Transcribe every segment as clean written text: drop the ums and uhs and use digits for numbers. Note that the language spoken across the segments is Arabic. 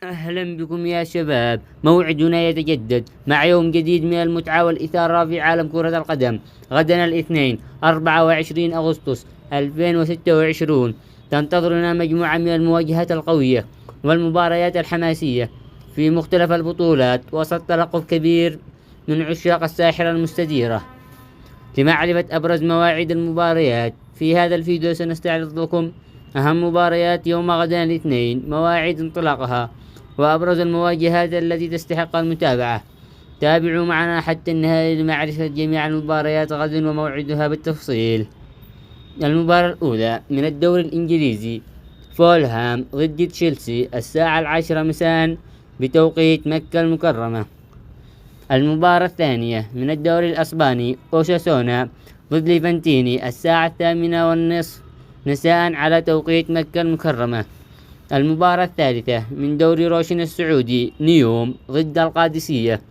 أهلا بكم يا شباب. موعدنا يتجدد مع يوم جديد من المتعة والإثارة في عالم كرة القدم. غدا الاثنين 24 أغسطس 2026 تنتظرنا مجموعة من المواجهات القوية والمباريات الحماسية في مختلف البطولات، وسط ترقب كبير من عشاق الساحرة المستديرة. لمعرفة أبرز مواعيد المباريات في هذا الفيديو سنستعرض لكم أهم مباريات يوم غدا الاثنين، مواعيد انطلاقها، وأبرز المواجهات التي تستحق المتابعة. تابعوا معنا حتى النهاية لمعرفة جميع المباريات غدا وموعدها بالتفصيل. المباراة الأولى من الدوري الإنجليزي، فولهام ضد تشيلسي، الساعة 10 مساء بتوقيت مكة المكرمة. المباراة الثانية من الدوري الأسباني، أوساسونا ضد ليفانتيني، الساعة 8:30 مساء على توقيت مكة المكرمة. المباراة الثالثة من دوري روشن السعودي، نيوم ضد القادسية،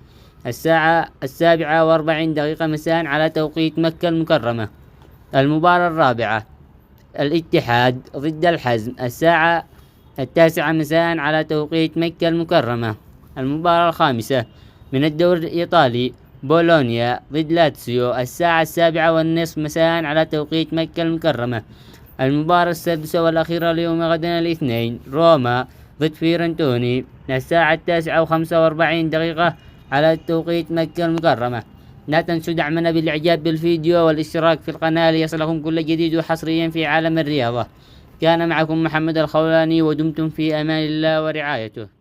الساعة 7:40 مساء على توقيت مكة المكرمة. المباراة الرابعة، الاتحاد ضد الحزم، الساعة 9 مساء على توقيت مكة المكرمة. المباراة الخامسة من الدوري الإيطالي، بولونيا ضد لاتسيو، الساعة 7:30 مساء على توقيت مكة المكرمة. المباراة السادسة والأخيرة ليوم غدا الاثنين، روما ضد فيرنتوني، الساعة 9:45 على توقيت مكة المكرمة. لا تنسوا دعمنا بالإعجاب بالفيديو والاشتراك في القناة ليصلكم كل جديد وحصريا في عالم الرياضة. كان معكم محمد الخولاني، ودمتم في أمان الله ورعايته.